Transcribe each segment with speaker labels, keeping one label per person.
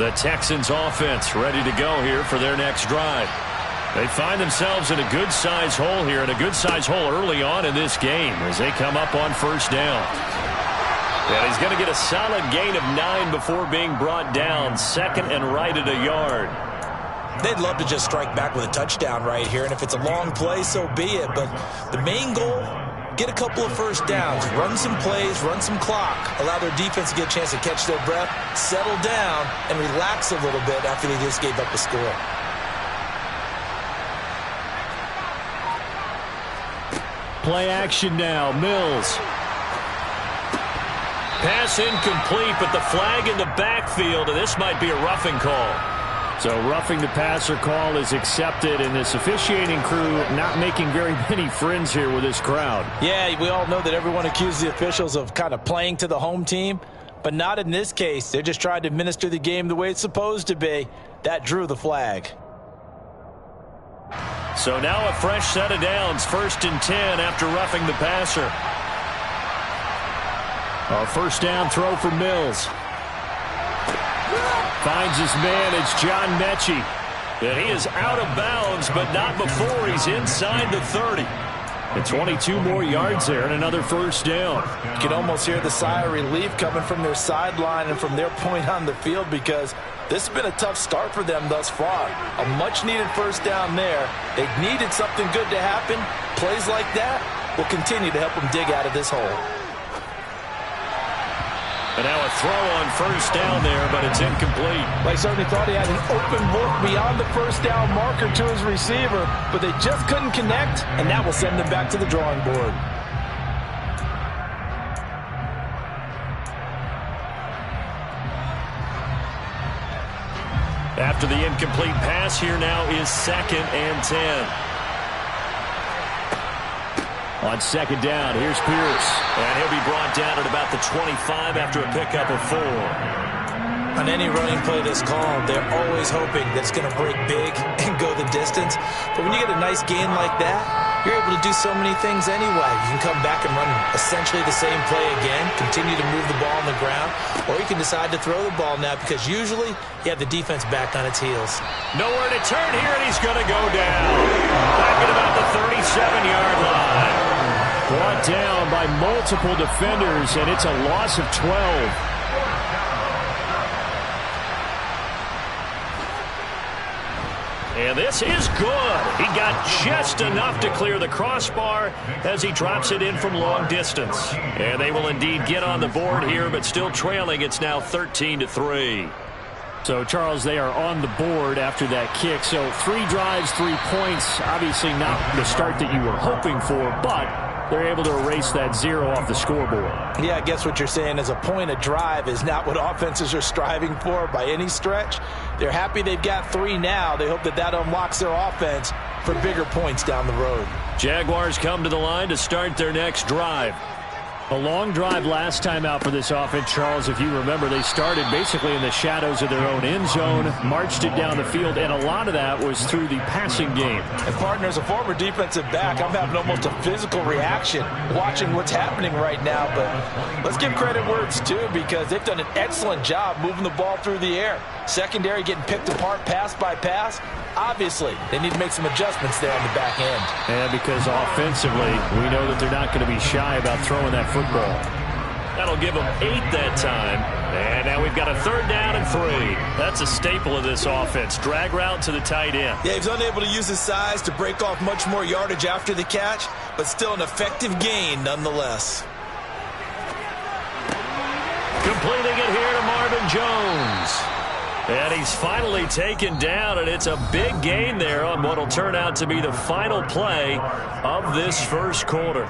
Speaker 1: The Texans offense ready to go here for their next drive. They find themselves in a good-sized hole here, and a good-sized hole early on in this game as they come up on first down. And he's going to get a solid gain of 9 before being brought down. Second and right at a yard.
Speaker 2: They'd love to just strike back with a touchdown right here, and if it's a long play, so be it. But the main goal, get a couple of first downs, run some plays, run some clock, allow their defense to get a chance to catch their breath, settle down, and relax a little bit after they just gave up a score.
Speaker 1: Play action now. Mills. Pass incomplete, but the flag in the backfield, and this might be a roughing call. So roughing the passer call is accepted, and this officiating crew not making very many friends here with this crowd.
Speaker 2: Yeah, we all know that everyone accuses the officials of kind of playing to the home team, but not in this case. They're just trying to administer the game the way it's supposed to be. That drew the flag.
Speaker 1: So now a fresh set of downs, 1st and 10 after roughing the passer. A first down throw for Mills. Finds his man. It's John Mechie. And he is out of bounds, but not before he's inside the 30. And 22 more yards there and another first down.
Speaker 2: You can almost hear the sigh of relief coming from their sideline and from their point on the field, because this has been a tough start for them thus far. A much-needed first down there. They needed something good to happen. Plays like that will continue to help them dig out of this hole.
Speaker 1: And now a throw on first down there, but it's incomplete.
Speaker 2: They certainly thought he had an open look beyond the first down marker to his receiver, but they just couldn't connect, and that will send them back to the drawing board.
Speaker 1: After the incomplete pass, here now is 2nd and 10. On second down, here's Pierce. And he'll be brought down at about the 25 after a pickup of 4.
Speaker 2: On any running play that's called, they're always hoping that it's going to break big and go the distance. But when you get a nice gain like that, you're able to do so many things anyway. You can come back and run essentially the same play again, continue to move the ball on the ground, or you can decide to throw the ball now, because usually you have the defense back on its heels.
Speaker 1: Nowhere to turn here, and he's going to go down. Back at about the 37-yard line. Brought down by multiple defenders, and it's a loss of 12. And this is good. He got just enough to clear the crossbar as he drops it in from long distance. And they will indeed get on the board here, but still trailing. It's now 13-3. So, Charles, they are on the board after that kick. So 3 drives, 3 points. Obviously not the start that you were hoping for, but they're able to erase that 0 off the scoreboard.
Speaker 2: Yeah, I guess what you're saying is a point a drive is not what offenses are striving for by any stretch. They're happy they've got 3 now. They hope that that unlocks their offense for bigger points down the road.
Speaker 1: Jaguars come to the line to start their next drive. A long drive last time out for this offense, Charles. If you remember, they started basically in the shadows of their own end zone, marched it down the field, and a lot of that was through the passing game.
Speaker 2: And, partner, as a former defensive back, I'm having almost a physical reaction watching what's happening right now. But let's give credit where it's due, because they've done an excellent job moving the ball through the air. Secondary getting picked apart pass by pass. Obviously, they need to make some adjustments there on the back end.
Speaker 1: And because offensively, we know that they're not going to be shy about throwing that football. That'll give them 8 that time. And now we've got a 3rd down and 3. That's a staple of this offense. Drag route to the tight end.
Speaker 2: Yeah, he's unable to use his size to break off much more yardage after the catch, but still an effective gain nonetheless.
Speaker 1: Completing it here to Marvin Jones. And he's finally taken down, and it's a big gain there on what will turn out to be the final play of this first quarter.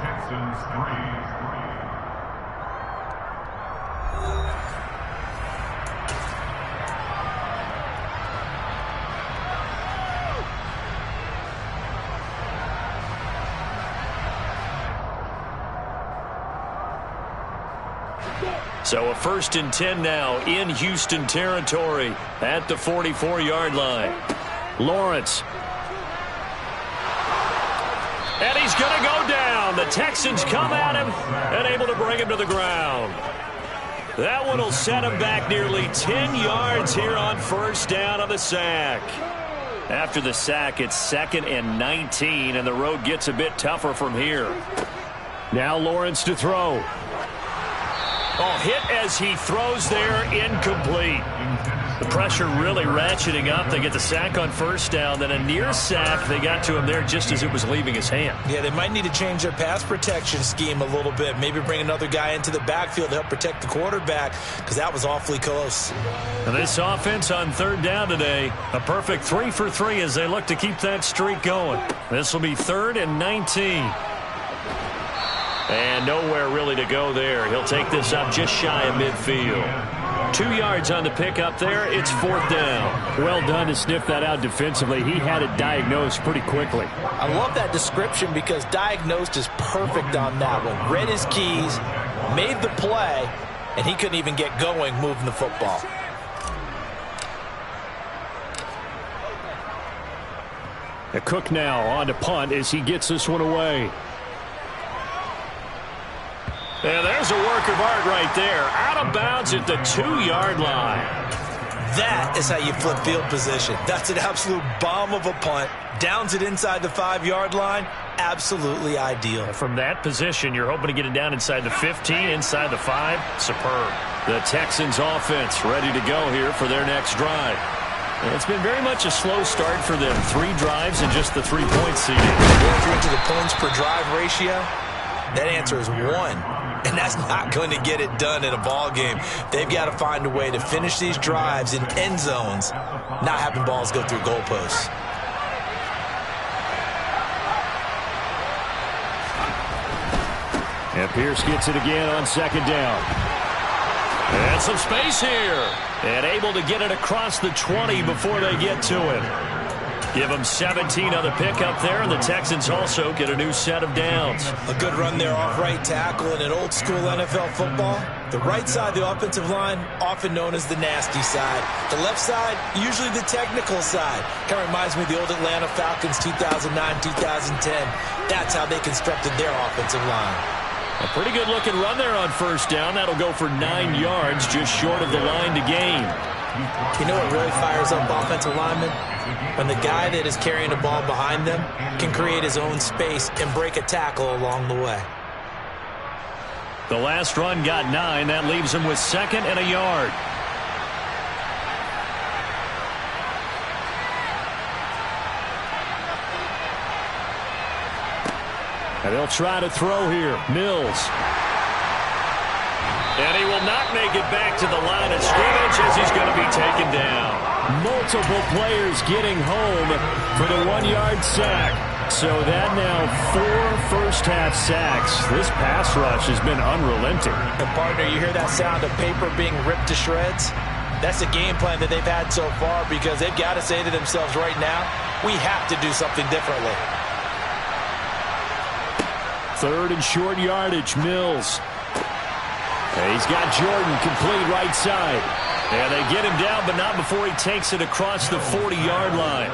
Speaker 1: So a 1st and 10 now in Houston territory at the 44-yard line. Lawrence. And he's going to go down. The Texans come at him and able to bring him to the ground. That one will set him back nearly 10 yards here on first down on the sack. After the sack, it's 2nd and 19, and the road gets a bit tougher from here. Now Lawrence to throw. Oh, hit as he throws there, incomplete. The pressure really ratcheting up. They get the sack on first down, then a near sack. They got to him there just as it was leaving his hand.
Speaker 2: Yeah, they might need to change their pass protection scheme a little bit. Maybe bring another guy into the backfield to help protect the quarterback, because that was awfully close.
Speaker 1: And this offense on 3rd down today, a perfect 3 for 3 as they look to keep that streak going. This will be 3rd and 19. And nowhere really to go there. He'll take this up just shy of midfield. 2 yards on the pickup there. It's 4th down.
Speaker 3: Well done to sniff that out defensively. He had it diagnosed pretty quickly.
Speaker 2: I love that description because diagnosed is perfect on that one. Read his keys, made the play, and he couldn't even get going moving the football.
Speaker 3: The Cook now on to punt as he gets this one away.
Speaker 1: And there's a work of art right there. Out of bounds at the 2-yard line.
Speaker 2: That is how you flip field position. That's an absolute bomb of a punt. Downs it inside the 5-yard line. Absolutely ideal.
Speaker 1: From that position, you're hoping to get it down inside the 15, inside the 5. Superb. The Texans offense ready to go here for their next drive. And it's been very much a slow start for them. 3 drives and just the 3-point seeding.
Speaker 2: If you're into the points per drive ratio, that answer is 1. And that's not going to get it done in a ball game. They've got to find a way to finish these drives in end zones, not having balls go through goalposts.
Speaker 3: And Pierce gets it again on 2nd down.
Speaker 1: And some space here. And able to get it across the 20 before they get to him. Give them 17 on the pickup there, and the Texans also get a new set of downs.
Speaker 2: A good run there off right tackle in an old-school NFL football. The right side of the offensive line, often known as the nasty side. The left side, usually the technical side. Kind of reminds me of the old Atlanta Falcons 2009-2010. That's how they constructed their offensive line.
Speaker 1: A pretty good-looking run there on first down. That'll go for 9 yards, just short of the line to gain.
Speaker 2: You know what really fires up offensive linemen? When the guy that is carrying the ball behind them can create his own space and break a tackle along the way.
Speaker 1: The last run got 9. That leaves him with 2nd and a yard.
Speaker 3: And they'll try to throw here. Mills.
Speaker 1: And he will not make it back to the line of scrimmage as he's going to be taken down.
Speaker 3: Multiple players getting home for the 1-yard sack. So that now 4 first-half sacks. This pass rush has been unrelenting.
Speaker 2: And partner, you hear that sound of paper being ripped to shreds? That's the game plan that they've had so far because they've got to say to themselves right now, we have to do something differently.
Speaker 3: 3rd and short yardage, Mills. And he's got Jordan complete right side.
Speaker 1: And they get him down, but not before he takes it across the 40-yard line.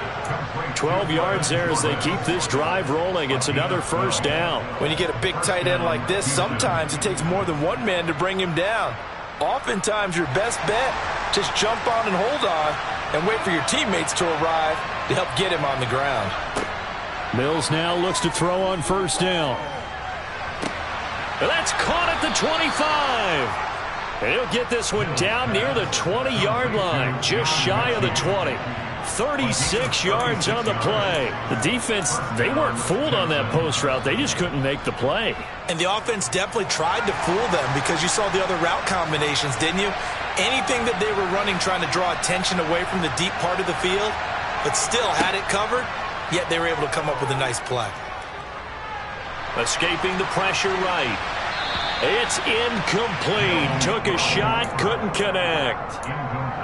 Speaker 1: 12 yards there as they keep this drive rolling. It's another first down.
Speaker 2: When you get a big tight end like this, sometimes it takes more than one man to bring him down. Oftentimes, your best bet, just jump on and hold on and wait for your teammates to arrive to help get him on the ground.
Speaker 3: Mills now looks to throw on first down.
Speaker 1: And that's caught at the 25. He'll get this one down near the 20-yard line, just shy of the 20. 36 yards on the play. The defense, they weren't fooled on that post route. They just couldn't make the play.
Speaker 2: And the offense definitely tried to fool them because you saw the other route combinations, didn't you? Anything that they were running trying to draw attention away from the deep part of the field, but still had it covered, yet they were able to come up with a nice play.
Speaker 1: Escaping the pressure right. It's incomplete. Took a shot, couldn't connect.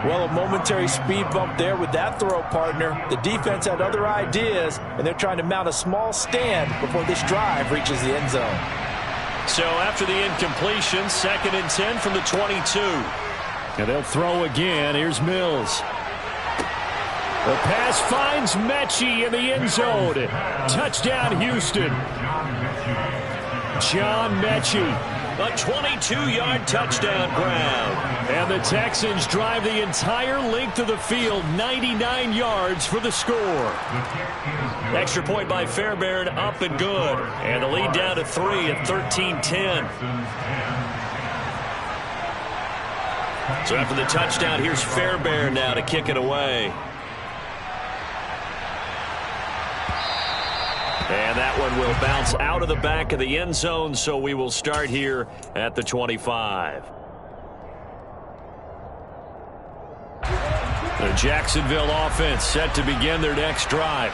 Speaker 2: Well, a momentary speed bump there with that throw, partner. The defense had other ideas, and they're trying to mount a small stand before this drive reaches the end zone.
Speaker 1: So after the incompletion, 2nd and 10 from the 22.
Speaker 3: And they'll throw again. Here's Mills. The pass finds Mechie in the end zone. Touchdown, Houston. John Mechie
Speaker 1: A 22-yard touchdown grab.
Speaker 3: And the Texans drive the entire length of the field, 99 yards for the score.
Speaker 1: Extra point by Fairbairn, up and good. And the lead down to 3 at 13-10. So after the touchdown, here's Fairbairn now to kick it away. And that one will bounce out of the back of the end zone, so we will start here at the 25. The Jacksonville offense set to begin their next drive.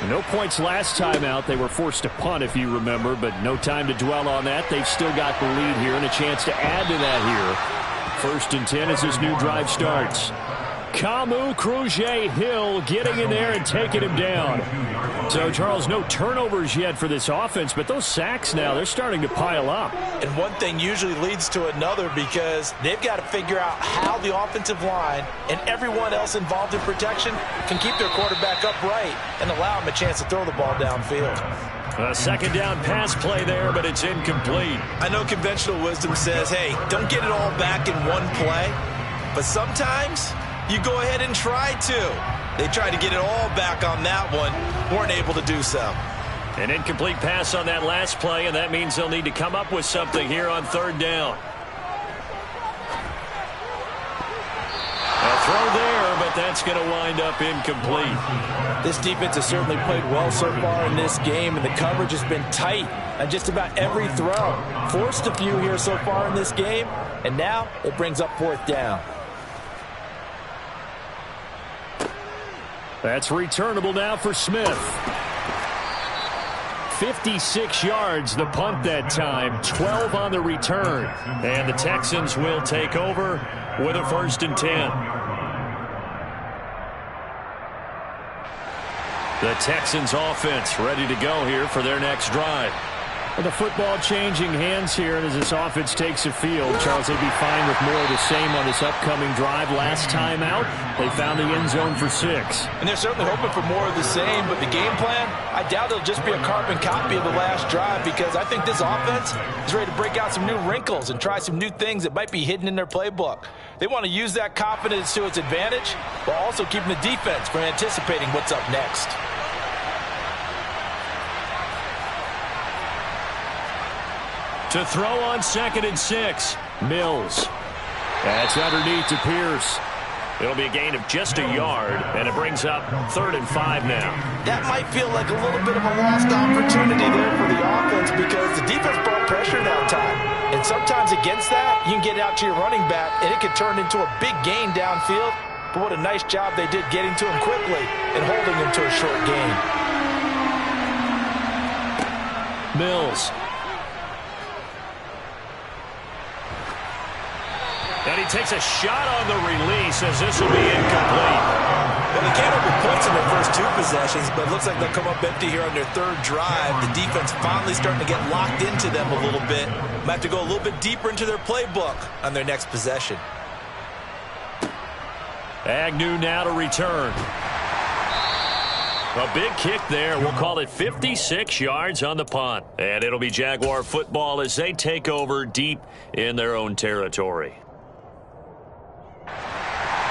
Speaker 3: No points last time out. They were forced to punt, if you remember, but no time to dwell on that. They've still got the lead here and a chance to add to that here. 1st and 10 as this new drive starts. Camus, Cruzet, Hill getting in there and taking him down. So, Charles, no turnovers yet for this offense, but those sacks now, they're starting to pile up.
Speaker 2: And one thing usually leads to another because they've got to figure out how the offensive line and everyone else involved in protection can keep their quarterback upright and allow him a chance to throw the ball downfield.
Speaker 1: A 2nd down pass play there, but it's incomplete.
Speaker 2: I know conventional wisdom says, hey, don't get it all back in one play, but sometimes you go ahead and try to. They tried to get it all back on that one, weren't able to do so.
Speaker 1: An incomplete pass on that last play, and that means they'll need to come up with something here on 3rd down. A throw there, but that's going to wind up incomplete.
Speaker 2: This defense has certainly played well so far in this game, and the coverage has been tight on just about every throw. Forced a few here so far in this game, and now it brings up 4th down.
Speaker 3: That's returnable now for Smith. 56 yards the punt that time, 12 on the return.
Speaker 1: And the Texans will take over with a 1st and 10. The Texans offense ready to go here for their next drive.
Speaker 3: With the football changing hands here, and as this offense takes the field, Charles, they'd be fine with more of the same on this upcoming drive. Last time out, they found the end zone for 6.
Speaker 2: And they're certainly hoping for more of the same, but the game plan, I doubt it'll just be a carbon copy of the last drive because I think this offense is ready to break out some new wrinkles and try some new things that might be hidden in their playbook. They want to use that confidence to its advantage while also keeping the defense from anticipating what's up next.
Speaker 1: To throw on 2nd and 6.
Speaker 3: Mills. That's underneath to Pierce.
Speaker 1: It'll be a gain of just a yard, and it brings up 3rd and 5 now.
Speaker 2: That might feel like a little bit of a lost opportunity there for the offense because the defense brought pressure that time. And sometimes against that, you can get out to your running back, and it could turn into a big gain downfield. But what a nice job they did getting to him quickly and holding him to a short gain.
Speaker 1: Mills. And he takes a shot on the release as this will be incomplete.
Speaker 2: Well, they came up with points in their first 2 possessions, but it looks like they'll come up empty here on their 3rd drive. The defense finally starting to get locked into them a little bit. Might have to go a little bit deeper into their playbook on their next possession.
Speaker 1: Agnew now to return. A big kick there. We'll call it 56 yards on the punt. And it'll be Jaguar football as they take over deep in their own territory.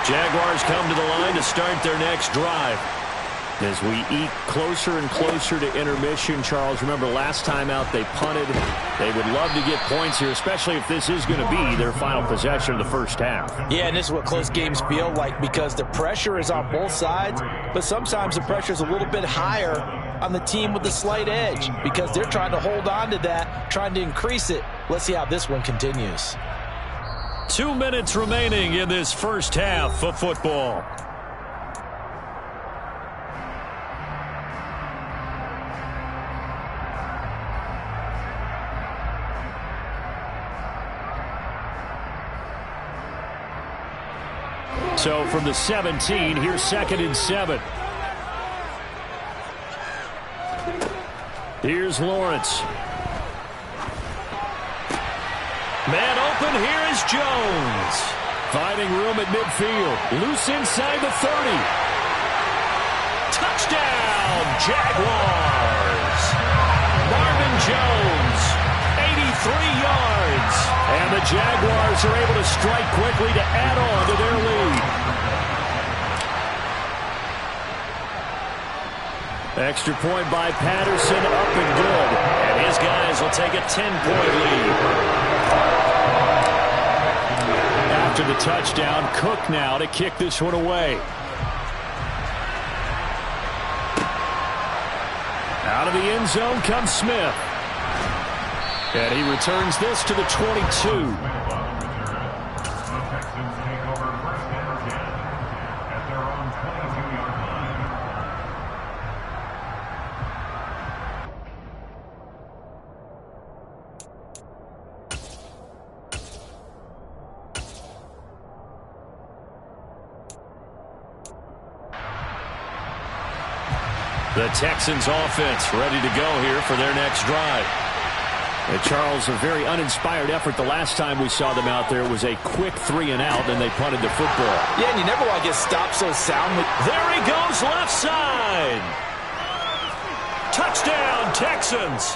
Speaker 1: Jaguars come to the line to start their next drive.
Speaker 3: As we eke closer and closer to intermission, Charles, remember last time out they punted. They would love to get points here, especially if this is going to be their final possession of the first half.
Speaker 2: Yeah, and this is what close games feel like because the pressure is on both sides, but sometimes the pressure is a little bit higher on the team with the slight edge because they're trying to hold on to that, trying to increase it. Let's see how this one continues.
Speaker 1: 2 minutes remaining in this first half of football.
Speaker 3: So from the 17, here's 2nd and 7. Here's Lawrence.
Speaker 1: Man open, here is Jones.
Speaker 3: Finding room at midfield. Loose inside the 30.
Speaker 1: Touchdown, Jaguars. Marvin Jones, 83 yards.
Speaker 3: And the Jaguars are able to strike quickly to add on to their lead. Extra point by Patterson, up and good.
Speaker 1: And his guys will take a 10-point lead.
Speaker 3: After the touchdown, Cook now to kick this one away. Out of the end zone comes Smith. And he returns this to the 22.
Speaker 1: The Texans offense ready to go here for their next drive.
Speaker 3: And Charles, a very uninspired effort. The last time we saw them out there was a quick 3-and-out, and they punted the football.
Speaker 2: Yeah, and you never want to get stopped so soundly.
Speaker 1: There he goes, left side. Touchdown, Texans.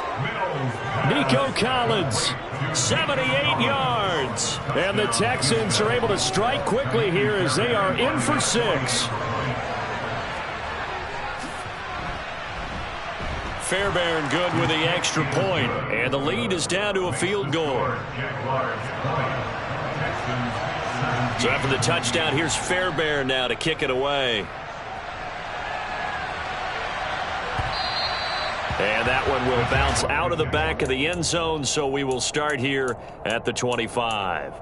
Speaker 3: Nico Collins,
Speaker 1: 78 yards.
Speaker 3: and the Texans are able to strike quickly here as they are in for 6.
Speaker 1: Fairbairn good with the extra point, and the lead is down to a field goal. So after the touchdown, here's Fairbairn now to kick it away. And that one will bounce out of the back of the end zone, so we will start here at the 25.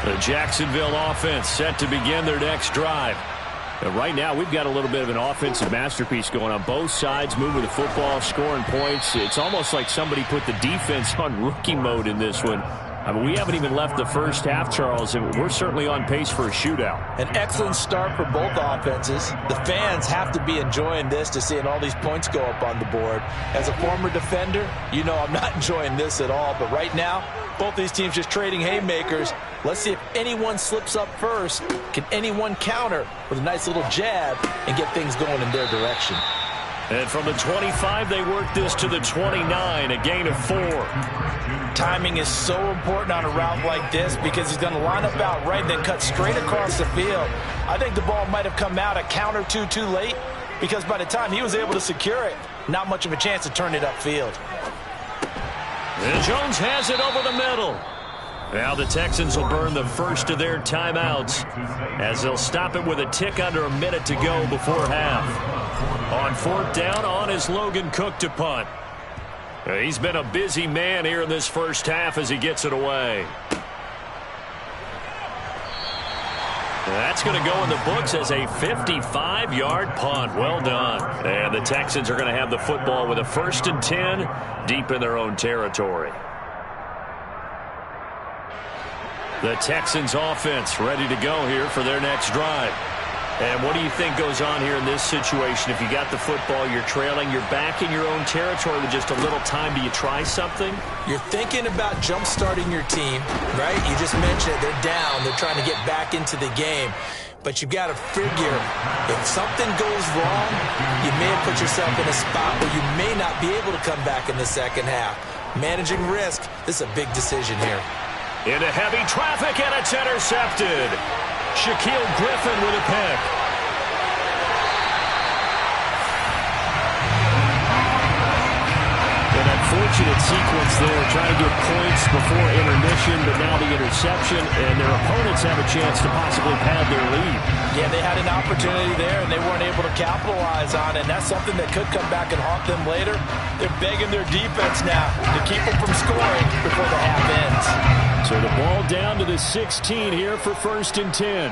Speaker 1: The Jacksonville offense set to begin their next drive. And right now, we've got a little bit of an offensive masterpiece going on both sides, moving the football, scoring points. It's almost like somebody put the defense on rookie mode in this one. I mean, we haven't even left the first half, Charles, and we're certainly on pace for a shootout.
Speaker 2: An excellent start for both offenses. The fans have to be enjoying this to seeing all these points go up on the board. As a former defender, you know I'm not enjoying this at all. But right now, both these teams just trading haymakers. Let's see if anyone slips up first. Can anyone counter with a nice little jab and get things going in their direction?
Speaker 1: And from the 25, they work this to the 29, a gain of 4.
Speaker 2: Timing is so important on a route like this because he's going to line up out right and then cut straight across the field. I think the ball might have come out a count or two too late because by the time he was able to secure it, not much of a chance to turn it upfield.
Speaker 1: And Jones has it over the middle. Now the Texans will burn the first of their timeouts as they'll stop it with a tick under a minute to go before half. On 4th down, on is Logan Cook to punt. He's been a busy man here in this first half as he gets it away. That's going to go in the books as a 55-yard punt. Well done. And the Texans are going to have the football with a 1st and 10 deep in their own territory. The Texans offense ready to go here for their next drive. And what do you think goes on here in this situation? If you got the football, you're trailing, you're back in your own territory with just a little time. Do you try something?
Speaker 2: You're thinking about jump-starting your team, right? You just mentioned it. They're down. They're trying to get back into the game. But you've got to figure, if something goes wrong, you may have put yourself in a spot where you may not be able to come back in the second half. Managing risk, this is a big decision here.
Speaker 1: Into heavy traffic, and it's intercepted. Shaquille Griffin with a pick.
Speaker 3: An unfortunate sequence there, trying to get points before intermission, but now the interception, and their opponents have a chance to possibly pad their lead.
Speaker 2: Yeah, they had an opportunity there, and they weren't able to capitalize on it, and that's something that could come back and haunt them later. They're begging their defense now to keep them from scoring before the half ends.
Speaker 3: So the ball down to the 16 here for 1st and 10.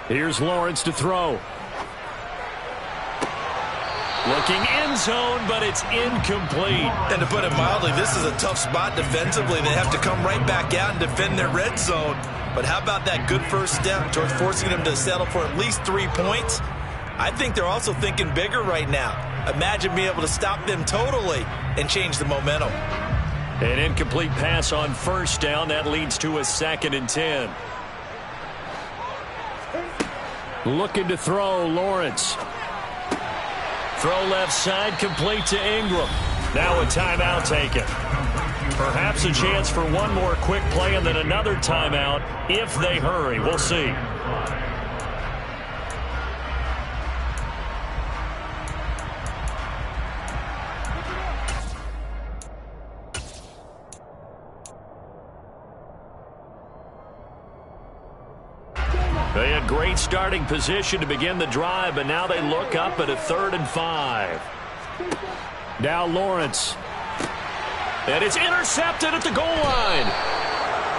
Speaker 3: Here's Lawrence to throw.
Speaker 1: Looking end zone, but it's incomplete.
Speaker 2: And to put it mildly, this is a tough spot defensively. They have to come right back out and defend their red zone. But how about that good first step towards forcing them to settle for at least 3 points? I think they're also thinking bigger right now. Imagine being able to stop them totally and change the momentum.
Speaker 1: An incomplete pass on first down. That leads to a 2nd and 10.
Speaker 3: Looking to throw, Lawrence.
Speaker 1: Throw left side, complete to Ingram. Now a timeout taken. Perhaps a chance for one more quick play and then another timeout if they hurry. We'll see. They had great starting position to begin the drive, but now they look up at a 3rd and 5.
Speaker 3: Now Lawrence.
Speaker 1: And it's intercepted at the goal line.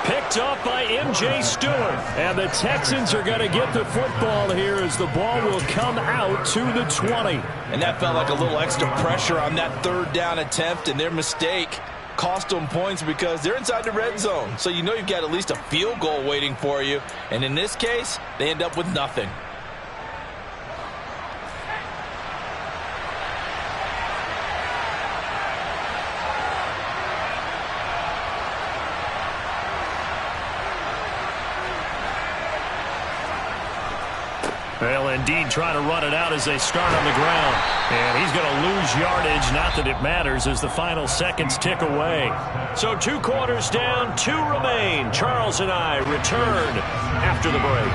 Speaker 1: Picked up by M.J. Stewart.
Speaker 3: And the Texans are going to get the football here as the ball will come out to the 20.
Speaker 2: And that felt like a little extra pressure on that 3rd down attempt, and their mistake cost them points because they're inside the red zone. So you know you've got at least a field goal waiting for you. And in this case, they end up with nothing.
Speaker 1: They'll indeed try to run it out as they start on the ground. And he's going to lose yardage. Not that it matters as the final seconds tick away. So 2 quarters down, 2 remain. Charles and I return after the break.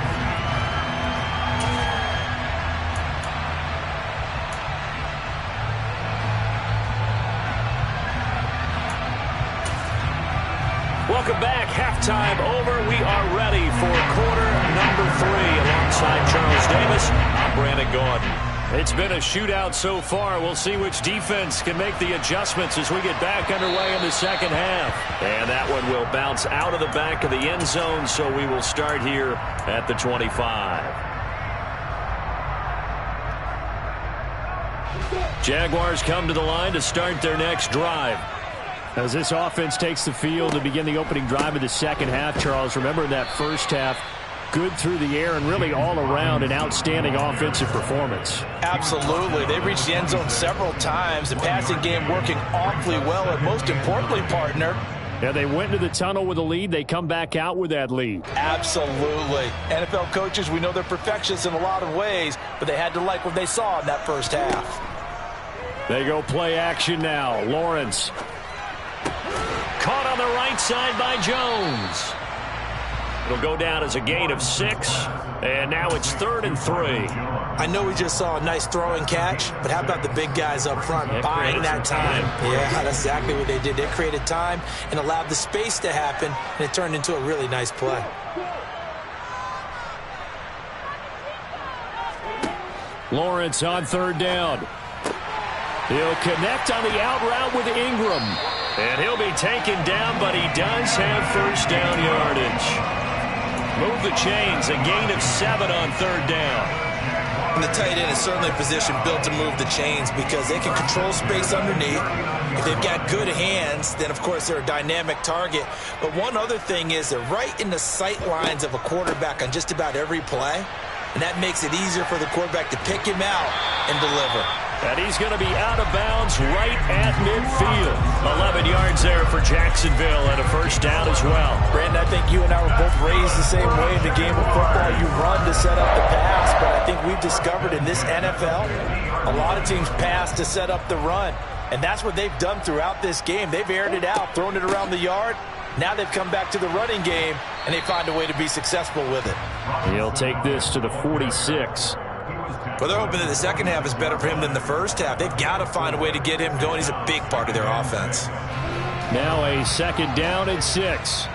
Speaker 1: Welcome back. Halftime over. We are ready for quarter number 3. Alongside Charles Davis, I'm Brandon Gordon. It's been a shootout so far. We'll see which defense can make the adjustments as we get back underway in the second half. And that one will bounce out of the back of the end zone, so we will start here at the 25. Jaguars come to the line to start their next drive.
Speaker 3: As this offense takes the field to begin the opening drive of the second half, Charles, remember in that first half, good through the air and really all around an outstanding offensive performance.
Speaker 2: Absolutely. They reached the end zone several times. The passing game working awfully well, and most importantly, partner,
Speaker 3: yeah, they went into the tunnel with a lead. They come back out with that lead.
Speaker 2: Absolutely. NFL coaches, we know they're perfectionists in a lot of ways, but they had to like what they saw in that first half.
Speaker 3: They go play action now. Lawrence.
Speaker 1: Caught on the right side by Jones. It'll go down as a gain of 6, and now it's 3rd and 3.
Speaker 2: I know we just saw a nice throwing catch, but how about the big guys up front buying that time? Yeah, that's exactly what they did. They created time and allowed the space to happen, and it turned into a really nice play.
Speaker 3: Lawrence on 3rd down. He'll connect on the out route with Ingram.
Speaker 1: And he'll be taken down, but he does have first down yardage. Move the chains, a gain of 7 on 3rd down.
Speaker 2: And the tight end is certainly a position built to move the chains because they can control space underneath. If they've got good hands, then of course they're a dynamic target. But one other thing is they're right in the sight lines of a quarterback on just about every play. And that makes it easier for the quarterback to pick him out and deliver.
Speaker 1: And he's going to be out of bounds right at midfield. 11 yards there for Jacksonville and a first down as well.
Speaker 2: Brandon, I think you and I were both raised the same way in the game of football. You run to set up the pass, but I think we've discovered in this NFL, a lot of teams pass to set up the run. And that's what they've done throughout this game. They've aired it out, thrown it around the yard. Now they've come back to the running game, and they find a way to be successful with it.
Speaker 3: He'll take this to the 46.
Speaker 2: Well, they're hoping that the second half is better for him than the first half. They've got to find a way to get him going. He's a big part of their offense.
Speaker 3: Now a 2nd down and 6.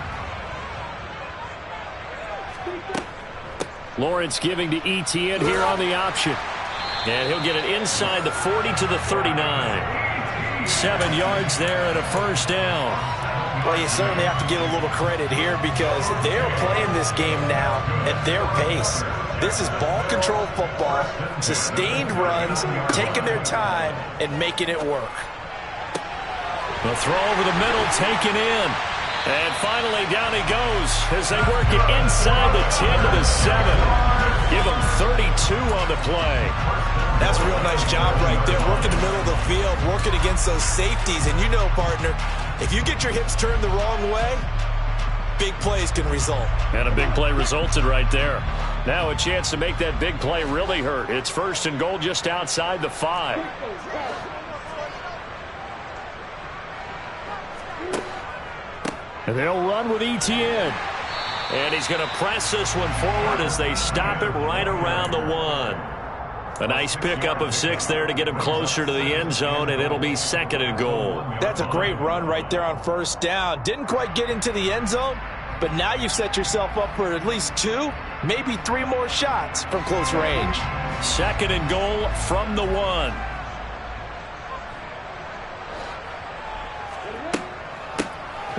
Speaker 3: Lawrence giving to Etienne here on the option.
Speaker 1: And he'll get it inside the 40 to the 39. 7 yards there and a first down.
Speaker 2: Well, you certainly have to give a little credit here because they're playing this game now at their pace. This is ball control football, sustained runs, taking their time, and making it work.
Speaker 1: The throw over the middle, taken in. And finally down he goes as they work it inside the 10 to the 7. Give him 32 on the play.
Speaker 2: That's a real nice job right there, working the middle of the field, working against those safeties. And you know, partner, if you get your hips turned the wrong way, big plays can result.
Speaker 1: And a big play resulted right there. Now a chance to make that big play really hurt. It's 1st and goal just outside the 5. And they'll run with ETN. And he's going to press this one forward as they stop it right around the 1. A nice pickup of 6 there to get him closer to the end zone, and it'll be 2nd and goal.
Speaker 2: That's a great run right there on 1st down. Didn't quite get into the end zone, but now you've set yourself up for at least 2, maybe 3 more shots from close range.
Speaker 1: 2nd and goal from the 1.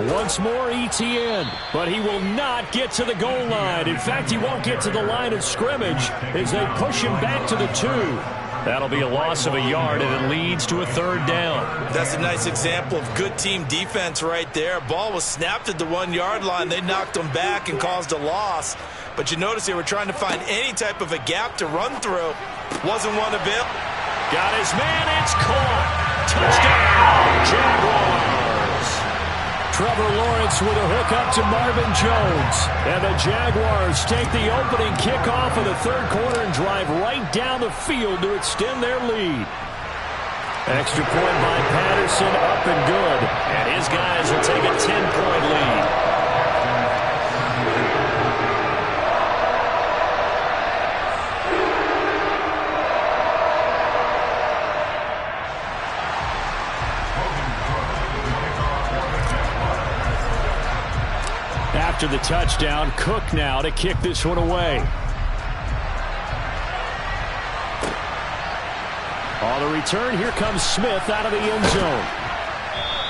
Speaker 1: Once more ETN, but he will not get to the goal line. In fact, he won't get to the line of scrimmage as they push him back to the 2. That'll be a loss of a yard, and it leads to a 3rd down.
Speaker 2: That's a nice example of good team defense right there. Ball was snapped at the 1-yard line. They knocked him back and caused a loss. But you notice they were trying to find any type of a gap to run through. Wasn't one available.
Speaker 1: Got his man. It's caught. Touchdown, Jaguars. Trevor Lawrence with a hook up to Marvin Jones. And the Jaguars take the opening kickoff of the 3rd quarter and drive right down the field to extend their lead. Extra point by Patterson, up and good. And his guys will take a 10-point lead. After the touchdown, Cook now to kick this one away. On the return, here comes Smith out of the end zone.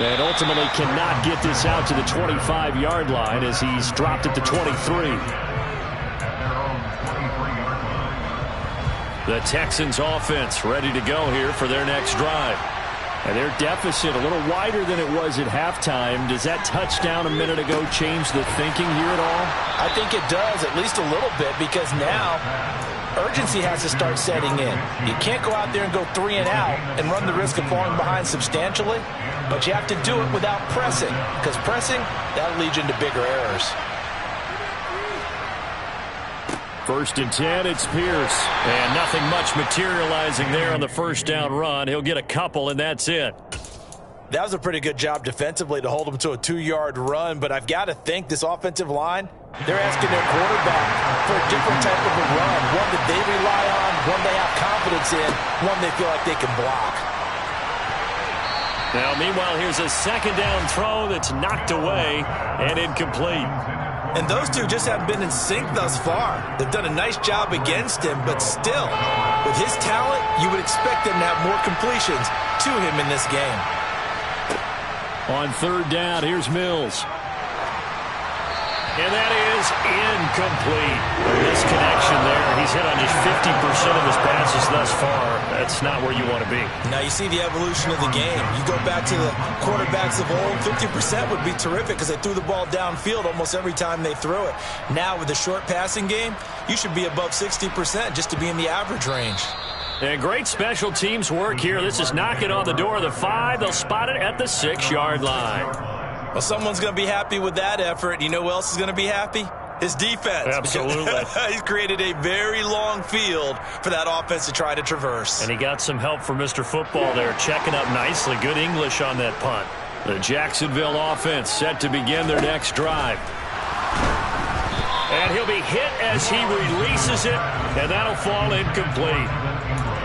Speaker 1: And ultimately cannot get this out to the 25-yard line as he's dropped at the 23. The Texans offense ready to go here for their next drive. And their deficit a little wider than it was at halftime. Does that touchdown a minute ago change the thinking here at all?
Speaker 2: I think it does, at least a little bit, because now urgency has to start setting in. You can't go out there and go 3 and out and run the risk of falling behind substantially, but you have to do it without pressing, because pressing, that'll lead you into bigger errors.
Speaker 1: 1st and 10, it's Pierce. And nothing much materializing there on the 1st down run. He'll get a couple, and that's it.
Speaker 2: That was a pretty good job defensively to hold him to a 2-yard run, but I've got to think this offensive line, they're asking their quarterback for a different type of a run, one that they rely on, one they have confidence in, one they feel like they can block.
Speaker 1: Now, meanwhile, here's a 2nd down throw that's knocked away and incomplete.
Speaker 2: And those two just haven't been in sync thus far. They've done a nice job against him, but still, with his talent, you would expect them to have more completions to him in this game.
Speaker 1: On 3rd down, here's Mills. And that is incomplete. This connection there, he's hit on just 50% of his passes thus far. That's not where you want to be.
Speaker 2: Now you see the evolution of the game. You go back to the quarterbacks of old, 50% would be terrific because they threw the ball downfield almost every time they threw it. Now with the short passing game, you should be above 60% just to be in the average range.
Speaker 1: And great special teams work here. This is knocking on the door of the 5. They'll spot it at the 6-yard line.
Speaker 2: Well, someone's going to be happy with that effort. You know who else is going to be happy? His defense.
Speaker 1: Absolutely.
Speaker 2: He's created a very long field for that offense to try to traverse.
Speaker 1: And he got some help from Mr. Football there, checking up nicely. Good English on that punt. The Jacksonville offense set to begin their next drive. And he'll be hit as he releases it, and that'll fall incomplete.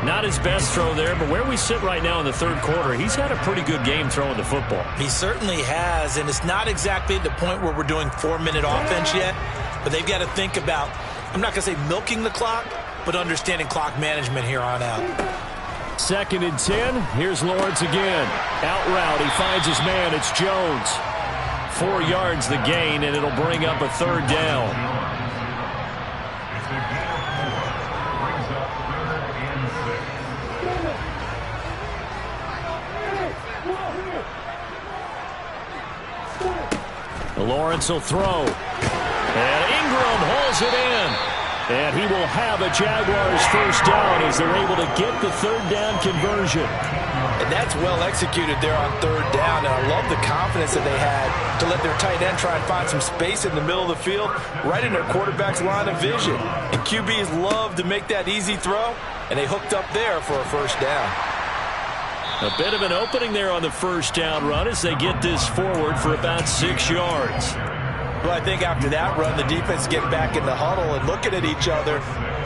Speaker 1: Not his best throw there, but where we sit right now in the 3rd quarter, he's had a pretty good game throwing the football.
Speaker 2: He certainly has, and it's not exactly at the point where we're doing 4-minute offense yet, but they've got to think about, I'm not going to say milking the clock, but understanding clock management here on out.
Speaker 1: 2nd and 10, here's Lawrence again. Out route, he finds his man, it's Jones. 4 yards the gain, and it'll bring up a 3rd down. Lawrence will throw. And Ingram hauls it in.
Speaker 3: And he will have a Jaguars first down as they're able to get the third down conversion.
Speaker 2: And that's well executed there on third down. And I love the confidence that they had to let their tight end try and find some space in the middle of the field, right in their quarterback's line of vision. And QBs love to make that easy throw, and they hooked up there for a first down.
Speaker 3: A bit of an opening there on the first down run as they get this forward for about 6 yards.
Speaker 2: Well, I think after that run, the defense is getting back in the huddle and looking at each other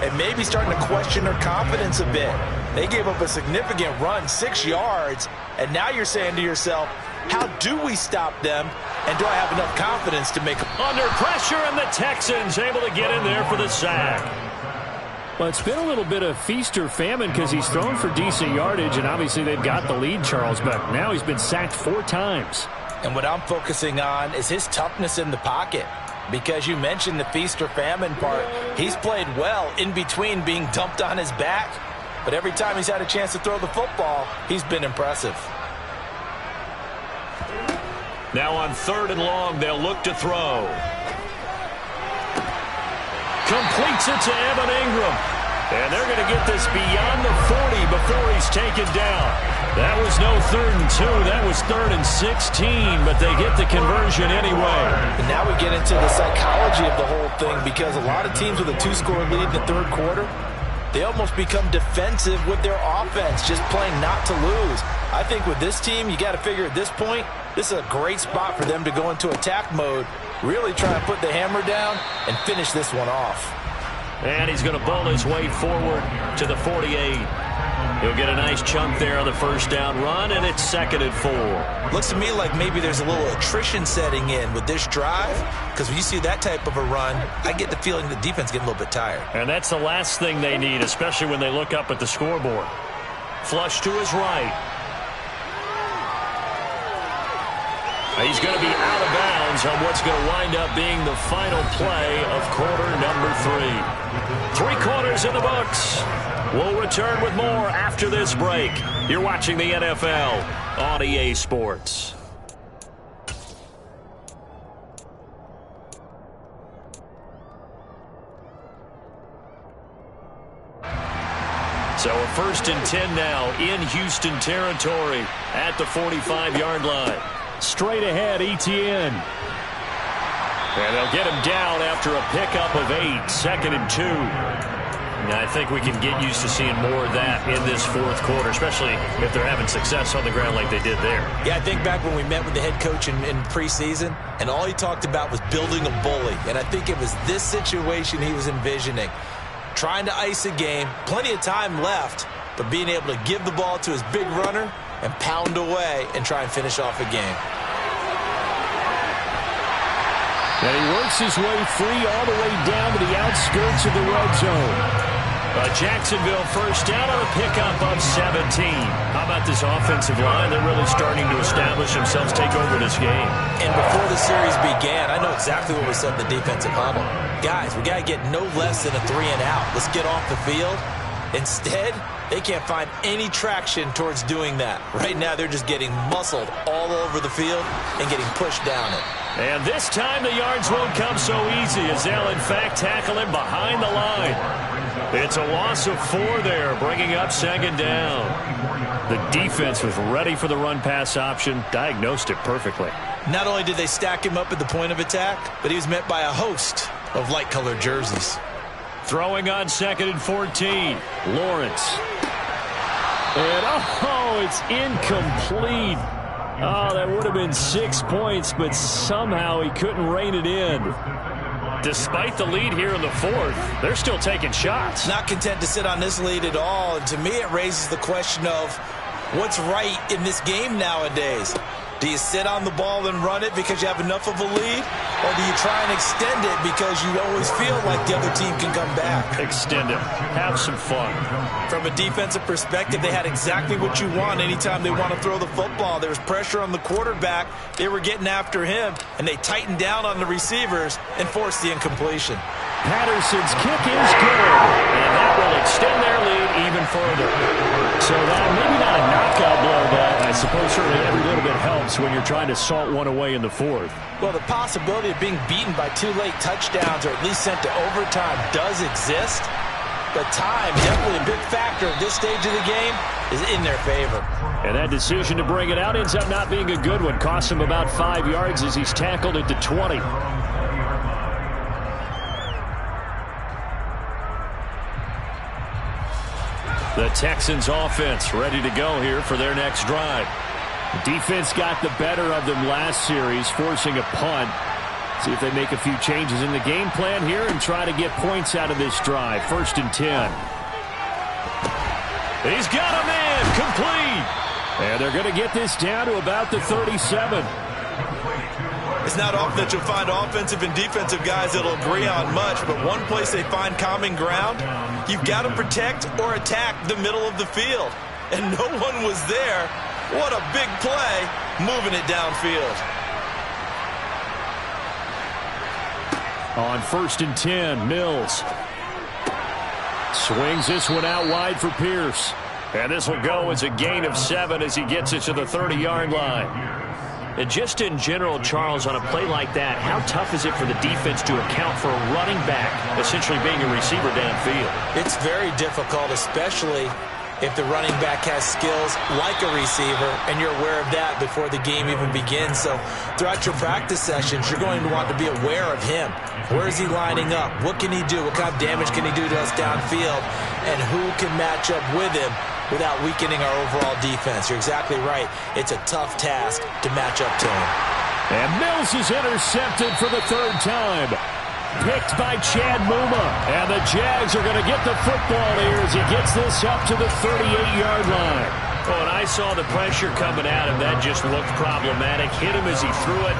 Speaker 2: and maybe starting to question their confidence a bit. They gave up a significant run, 6 yards, and now you're saying to yourself, how do we stop them, and do I have enough confidence to make them?
Speaker 1: Under pressure, and the Texans able to get in there for the sack.
Speaker 3: Well, it's been a little bit of feast or famine because he's thrown for decent yardage, and obviously they've got the lead, Charles, but now he's been sacked 4 times.
Speaker 2: And what I'm focusing on is his toughness in the pocket. Because you mentioned the feast or famine part. He's played well in between being dumped on his back. But every time he's had a chance to throw the football, he's been impressive.
Speaker 1: Now on 3rd and long, they'll look to throw. Completes it to Evan Ingram. And they're going to get this beyond the 40 before he's taken down. That was no 3rd and 2. That was 3rd and 16, but they get the conversion anyway.
Speaker 2: And now we get into the psychology of the whole thing, because a lot of teams with a 2-score lead in the 3rd quarter, they almost become defensive with their offense, just playing not to lose. I think with this team, you got to figure at this point, this is a great spot for them to go into attack mode, really try and put the hammer down and finish this one off.
Speaker 1: And he's going to bowl his way forward to the 48. He'll get a nice chunk there on the first down run, and it's 2nd and 4.
Speaker 2: Looks to me like maybe there's a little attrition setting in with this drive, because when you see that type of a run, I get the feeling the defense getting a little bit tired.
Speaker 1: And that's the last thing they need, especially when they look up at the scoreboard. Flush to his right. He's going to be out of bounds on what's going to wind up being the final play of quarter number 3. 3 quarters in the books. We'll return with more after this break. You're watching the NFL on EA Sports. So a 1st and 10 now in Houston territory at the 45-yard line.
Speaker 3: Straight ahead, Etienne.
Speaker 1: And they'll get him down after a pickup of 8, 2nd and 2. Now, I think we can get used to seeing more of that in this 4th quarter, especially if they're having success on the ground like they did there.
Speaker 2: Yeah, I think back when we met with the head coach in preseason, and all he talked about was building a bully. And I think it was this situation he was envisioning. Trying to ice a game, plenty of time left, but being able to give the ball to his big runner and pound away and try and finish off a game.
Speaker 3: And he works his way free all the way down to the outskirts of the red zone.
Speaker 1: A Jacksonville first down on a pickup of 17. How about this offensive line? They're really starting to establish themselves, take over this game.
Speaker 2: And before the series began, I know exactly what we said in the defensive huddle. Guys, we got to get no less than a 3 and out. Let's get off the field. Instead, they can't find any traction towards doing that. Right now, they're just getting muscled all over the field and getting pushed down it.
Speaker 1: And this time, the yards won't come so easy as they'll, in fact, tackle him behind the line. It's a loss of 4 there, bringing up 2nd down. The defense was ready for the run-pass option, diagnosed it perfectly.
Speaker 2: Not only did they stack him up at the point of attack, but he was met by a host of light-colored jerseys.
Speaker 1: Throwing on 2nd and 14. Lawrence.
Speaker 3: And, it's incomplete. Oh, that would have been 6 points, but somehow he couldn't rein it in.
Speaker 1: Despite the lead here in the 4th, they're still taking shots.
Speaker 2: Not content to sit on this lead at all. And to me, it raises the question of what's right in this game nowadays. Do you sit on the ball and run it because you have enough of a lead? Or do you try and extend it because you always feel like the other team can come back?
Speaker 1: Extend it. Have some fun.
Speaker 2: From a defensive perspective, they had exactly what you want anytime they want to throw the football. There was pressure on the quarterback. They were getting after him, and they tightened down on the receivers and forced the incompletion.
Speaker 3: Patterson's kick is good.
Speaker 1: And that will extend their lead even further.
Speaker 3: So that maybe not a knockout blow, but I suppose certainly every little bit helps when you're trying to salt one away in the fourth.
Speaker 2: Well, the possibility of being beaten by 2 late touchdowns or at least sent to overtime does exist. But time, definitely a big factor at this stage of the game, is in their favor.
Speaker 3: And that decision to bring it out ends up not being a good one. Costs him about 5 yards as he's tackled at the 20. The Texans offense ready to go here for their next drive. The defense got the better of them last series, forcing a punt. See if they make a few changes in the game plan here and try to get points out of this drive. 1st and 10. He's got a man complete. And they're going to get this down to about the 37.
Speaker 4: It's not often that you'll find offensive and defensive guys that'll agree on much, but one place they find common ground, you've got to protect or attack the middle of the field. And no one was there. What a big play, moving it downfield.
Speaker 3: On 1st and 10, Mills swings this one out wide for Pierce. And this will go as a gain of 7 as he gets it to the 30-yard line.
Speaker 1: And just in general, Charles, on a play like that, how tough is it for the defense to account for a running back essentially being a receiver downfield?
Speaker 2: It's very difficult, especially if the running back has skills like a receiver, and you're aware of that before the game even begins. So throughout your practice sessions, you're going to want to be aware of him. Where is he lining up? What can he do? What kind of damage can he do to us downfield? And who can match up with him without weakening our overall defense? You're exactly right. It's a tough task to match up to him.
Speaker 3: And Mills is intercepted for the 3rd time. Picked by Chad Muma. And the Jags are going to get the football here as he gets this up to the 38-yard line.
Speaker 1: Oh, and I saw the pressure coming at him. That just looked problematic. Hit him as he threw it,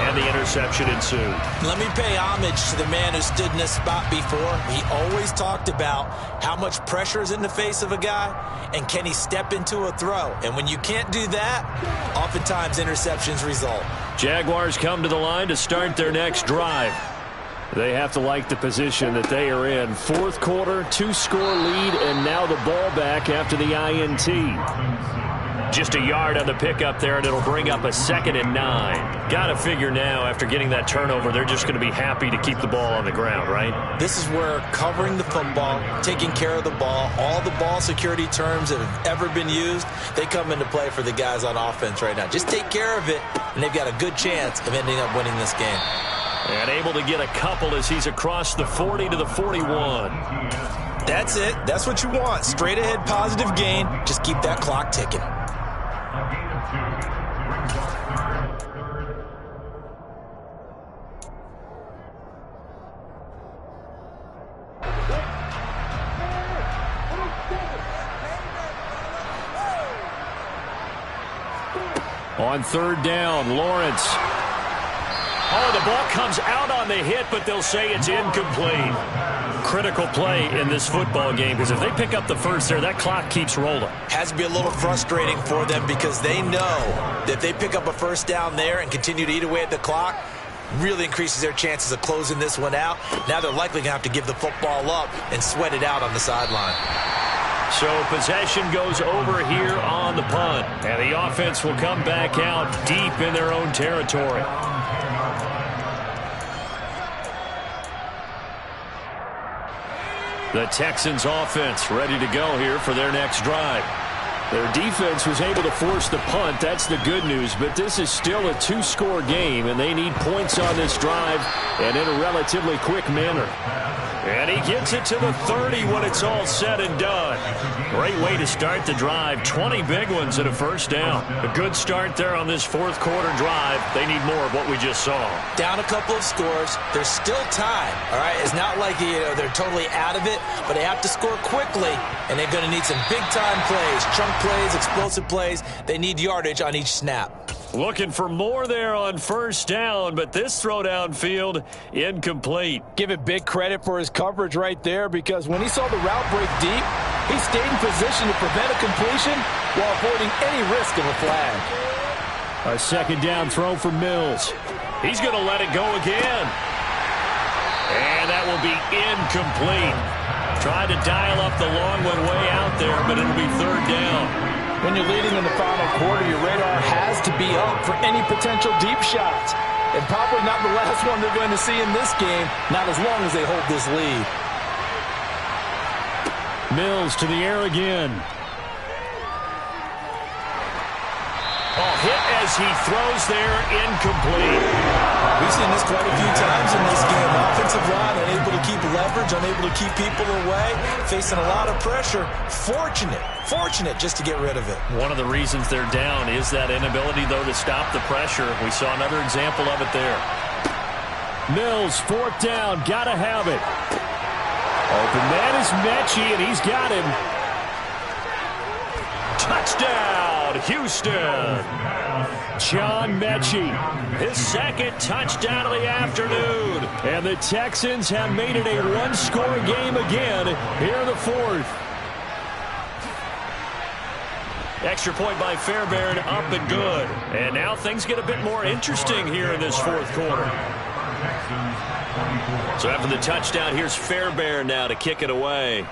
Speaker 1: and the interception ensued.
Speaker 2: Let me pay homage to the man who stood in this spot before. He always talked about how much pressure is in the face of a guy, and can he step into a throw. And when you can't do that, oftentimes interceptions result.
Speaker 1: Jaguars come to the line to start their next drive.
Speaker 3: They have to like the position that they are in. 4th quarter, 2-score lead, and now the ball back after the INT.
Speaker 1: Just a yard on the pickup there, and it'll bring up a 2nd and 9. Got to figure now, after getting that turnover, they're just going to be happy to keep the ball on the ground, right?
Speaker 2: This is where covering the football, taking care of the ball, all the ball security terms that have ever been used, they come into play for the guys on offense right now. Just take care of it, and they've got a good chance of ending up winning this game.
Speaker 1: And able to get a couple as he's across the 40 to the 41.
Speaker 2: That's it. That's what you want. Straight ahead positive gain. Just keep that clock ticking.
Speaker 3: On 3rd down, Lawrence.
Speaker 1: Oh, the ball comes out on the hit, but they'll say it's incomplete. Critical play in this football game, because if they pick up the first there, that clock keeps rolling.
Speaker 2: Has to be a little frustrating for them because they know that if they pick up a 1st down there and continue to eat away at the clock, really increases their chances of closing this one out. Now they're likely going to have to give the football up and sweat it out on the sideline.
Speaker 1: So possession goes over here on the punt, and the offense will come back out deep in their own territory.
Speaker 3: The Texans offense ready to go here for their next drive. Their defense was able to force the punt. That's the good news, but this is still a 2-score game, and they need points on this drive and in a relatively quick manner.
Speaker 1: And he gets it to the 30 when it's all said and done. Great way to start the drive. 20 big ones and a 1st down. A good start there on this 4th quarter drive. They need more of what we just saw.
Speaker 2: Down a couple of scores. There's still time, all right? It's not like they're totally out of it, but they have to score quickly, and they're going to need some big-time plays, chunk plays, explosive plays. They need yardage on each snap.
Speaker 1: Looking for more there on 1st down, but this throw downfield incomplete.
Speaker 2: Give it big credit for his coverage right there, because when he saw the route break deep, he stayed in position to prevent a completion while avoiding any risk of a flag.
Speaker 3: A 2nd down throw for Mills.
Speaker 1: He's going to let it go again. And that will be incomplete. Tried to dial up the long one way out there, but it'll be 3rd down.
Speaker 2: When you're leading in the final quarter, your radar has to be up for any potential deep shots. And probably not the last one they're going to see in this game, not as long as they hold this lead.
Speaker 3: Mills to the air again.
Speaker 1: Oh, hit as he throws there, incomplete.
Speaker 2: We've seen this quite a few times in this game. Offensive line unable to keep leverage, unable to keep people away, facing a lot of pressure. Fortunate just to get rid of it.
Speaker 1: One of the reasons they're down is that inability, though, to stop the pressure. We saw another example of it there.
Speaker 3: Mills, fourth down, gotta have it. Open man is Mechie, and he's got him.
Speaker 1: Touchdown, Houston.
Speaker 3: John Mechie,
Speaker 1: His second touchdown of the afternoon.
Speaker 3: and the Texans have made it a one-score game again here in the fourth.
Speaker 1: Extra point by Fairbairn, up and good. And now things get a bit more interesting here in this fourth quarter. So after the touchdown, here's Fairbairn now to kick it away.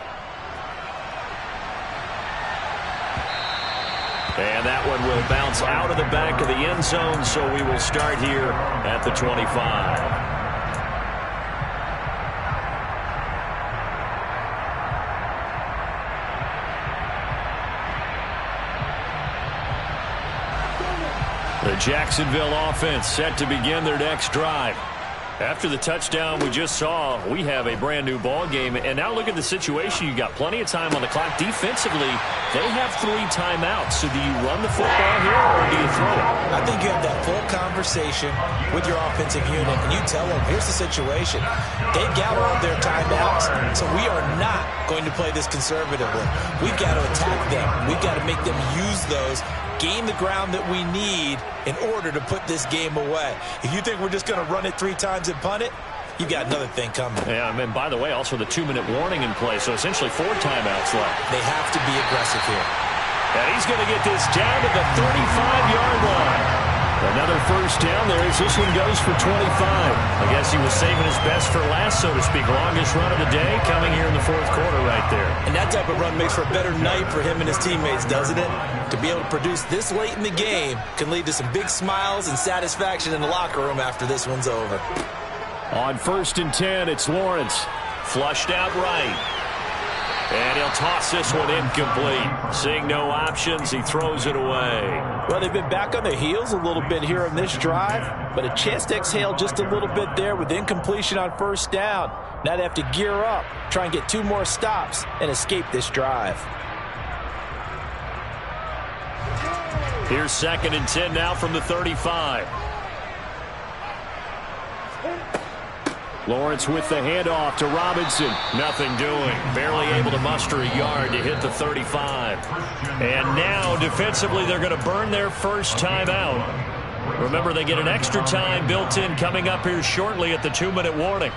Speaker 1: And that one will bounce out of the back of the end zone, so we will start here at the 25. The Jacksonville offense set to begin their next drive. After the touchdown we just saw, we have a brand new ball game. And now look at the situation. You got plenty of time on the clock. Defensively, they have 3 timeouts. So do you run the football here or do you throw it?
Speaker 2: I think you have that full conversation with your offensive unit, and you tell them, here's the situation. They've got all their timeouts, so we are not going to play this conservatively. We've got to attack them. We've got to make them use those, gain the ground that we need in order to put this game away. If you think we're just going to run it 3 times and punt it, you've got another thing coming.
Speaker 1: Yeah, and by the way, also the 2-minute warning in play, so essentially 4 timeouts left.
Speaker 2: They have to be aggressive here.
Speaker 1: And he's going to get this down to the 35-yard line. Another first down there as this one goes for 25. I guess he was saving his best for last, so to speak. Longest run of the day coming here in the fourth quarter right there.
Speaker 2: And that type of run makes for a better night for him and his teammates, doesn't it? To be able to produce this late in the game can lead to some big smiles and satisfaction in the locker room after this one's over.
Speaker 3: On 1st and 10, it's Lawrence.
Speaker 1: Flushed out right. And he'll toss this one incomplete. Seeing no options, he throws it away.
Speaker 2: Well, they've been back on their heels a little bit here on this drive, but a chance to exhale just a little bit there with incompletion on first down. Now they have to gear up, try and get 2 more stops, and escape this drive.
Speaker 1: Here's 2nd and 10 now from the 35.
Speaker 3: Lawrence with the handoff to Robinson.
Speaker 1: Nothing doing. Barely able to muster a yard to hit the 35. And now, defensively, they're going to burn their first time out. Remember, they get an extra time built in coming up here shortly at the 2-minute warning.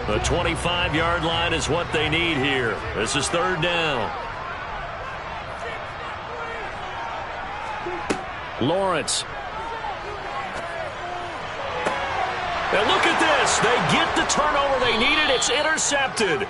Speaker 1: The 25-yard line is what they need here. This is 3rd down.
Speaker 3: Lawrence.
Speaker 1: And look at this. They get the turnover they needed. It's intercepted.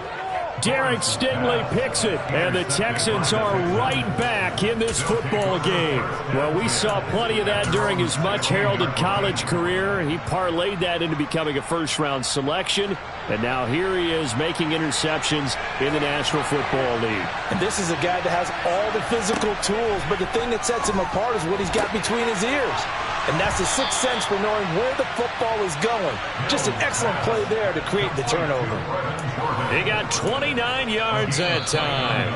Speaker 3: Derek Stingley picks it, and the Texans are right back in this football game. Well, we saw plenty of that during his much-heralded college career. He parlayed that into becoming a first-round selection, and now here he is making interceptions in the National Football League.
Speaker 2: And this is a guy that has all the physical tools, but the thing that sets him apart is what he's got between his ears. And that's the sixth sense for knowing where the football is going. Just an excellent play there to create the turnover.
Speaker 1: He got 29 yards that time.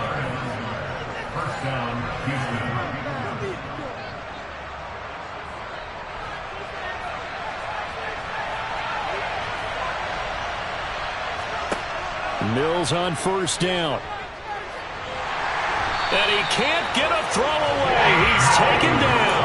Speaker 3: Mills on first down.
Speaker 1: And he can't get a throw away. He's taken down.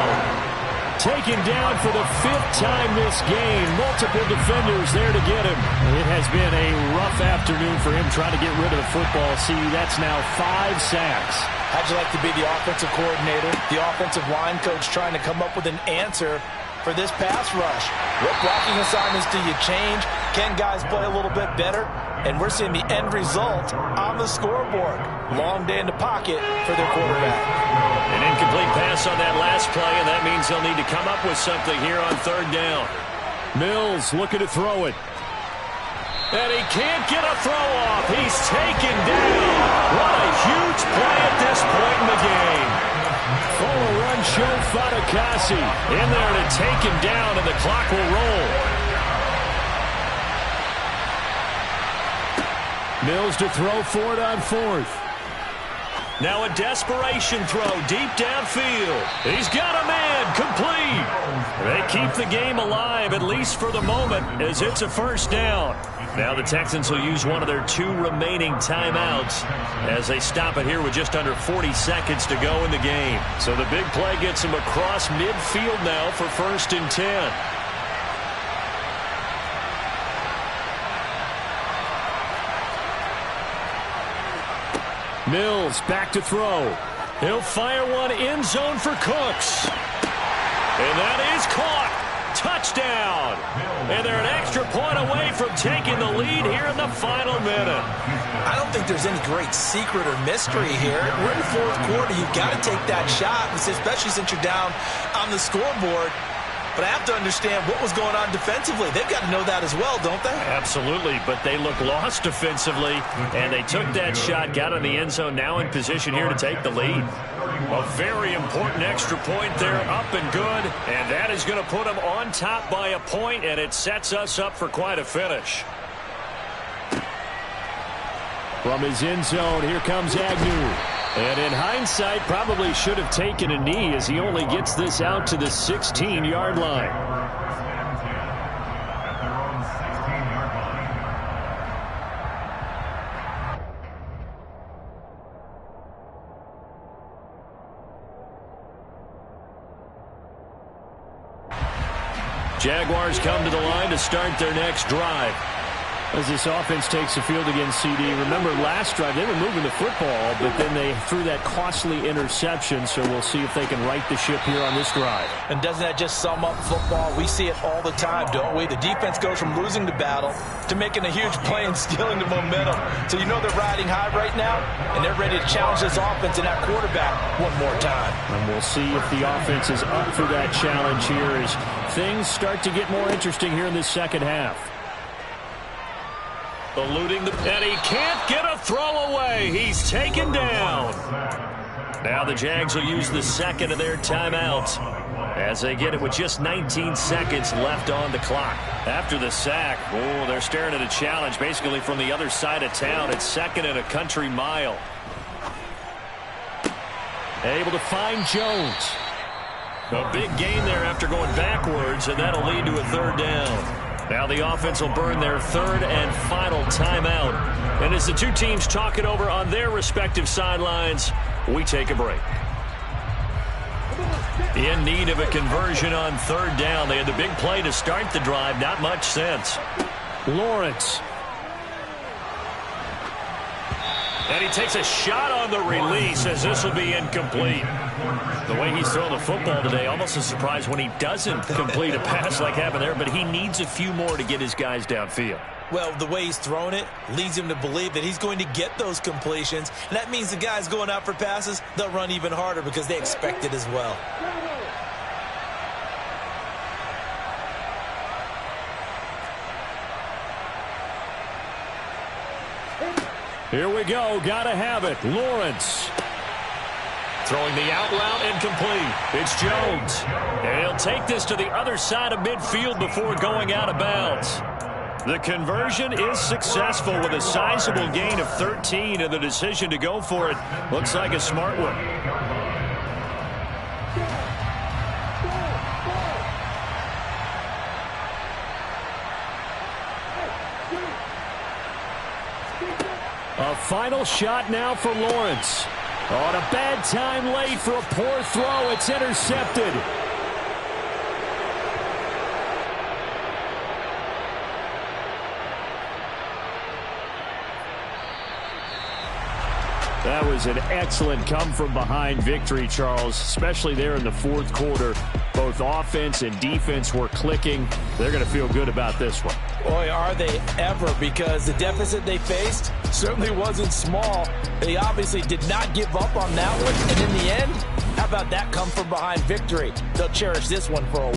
Speaker 3: Taken down for the 5th time this game. Multiple defenders there to get him. It has been a rough afternoon for him trying to get rid of the football. See, that's now 5 sacks.
Speaker 2: How'd you like to be the offensive coordinator, the offensive line coach trying to come up with an answer for this pass rush. What blocking assignments do you change? Can guys play a little bit better? And we're seeing the end result on the scoreboard. Long day in the pocket for their quarterback.
Speaker 1: An incomplete pass on that last play, and that means they'll need to come up with something here on third down.
Speaker 3: Mills looking to throw it.
Speaker 1: And he can't get a throw off. He's taken down. What a huge play at this point in the game.
Speaker 3: Full run show Fatukasi
Speaker 1: in there to take him down, and the clock will roll.
Speaker 3: Mills to throw for it on fourth.
Speaker 1: Now a desperation throw deep downfield. He's got a man, complete. They keep the game alive, at least for the moment, as it's a first down. Now the Texans will use one of their 2 remaining timeouts as they stop it here with just under 40 seconds to go in the game. So the big play gets him across midfield now for 1st and 10.
Speaker 3: Mills back to throw.
Speaker 1: He'll fire one end zone for Cooks. And that is caught. Touchdown. And they're an extra point away from taking the lead here in the final minute.
Speaker 2: I don't think there's any great secret or mystery here. We're in the fourth quarter. You've got to take that shot, especially since you're down on the scoreboard. But I have to understand what was going on defensively. They've got to know that as well, don't they?
Speaker 1: Absolutely, but they look lost defensively, and they took that shot, got in the end zone, now in position here to take the lead. A very important extra point there, up and good, and that is going to put them on top by a point, and it sets us up for quite a finish.
Speaker 3: From his end zone, here comes Agnew. And in hindsight, probably should have taken a knee as he only gets this out to the 16-yard line.
Speaker 1: Jaguars come to the line to start their next drive.
Speaker 3: As this offense takes the field against CD, remember last drive they were moving the football, but then they threw that costly interception, so we'll see if they can right the ship here on this drive.
Speaker 2: And doesn't that just sum up football? We see it all the time, don't we? The defense goes from losing the battle to making a huge play and stealing the momentum. So you know they're riding high right now, and they're ready to challenge this offense and that quarterback one more time.
Speaker 3: And we'll see if the offense is up for that challenge here as things start to get more interesting here in this second half.
Speaker 1: Eluding and he can't get a throw away. He's taken down. Now the Jags will use the second of their timeouts as they get it with just 19 seconds left on the clock. After the sack, they're staring at a challenge basically from the other side of town. It's 2nd and a country mile.
Speaker 3: Able to find Jones.
Speaker 1: A big gain there after going backwards, and that'll lead to a 3rd down. Now the offense will burn their 3rd and final timeout. And as the two teams talk it over on their respective sidelines, we take a break. In need of a conversion on 3rd down. They had the big play to start the drive. Not much sense.
Speaker 3: Lawrence.
Speaker 1: And he takes a shot on the release as this will be incomplete. The way he's throwing the football today, almost a surprise when he doesn't complete a pass like happened there, but he needs a few more to get his guys downfield.
Speaker 2: Well, the way he's thrown it leads him to believe that he's going to get those completions, and that means the guys going out for passes, they'll run even harder because they expect it as well.
Speaker 3: Here we go. Gotta have it. Lawrence.
Speaker 1: Throwing the out route incomplete. It's Jones. And he'll take this to the other side of midfield before going out of bounds. The conversion is successful with a sizable gain of 13, and the decision to go for it looks like a smart one.
Speaker 3: A final shot now for Lawrence. On a bad time late for a poor throw. It's intercepted. That was an excellent come-from-behind victory, Charles, especially there in the fourth quarter. Both offense and defense were clicking. They're going to feel good about this one.
Speaker 2: Boy, are they ever, because the deficit they faced certainly wasn't small. They obviously did not give up on that one, and in the end, how about that come-from-behind victory? They'll cherish this one for a while.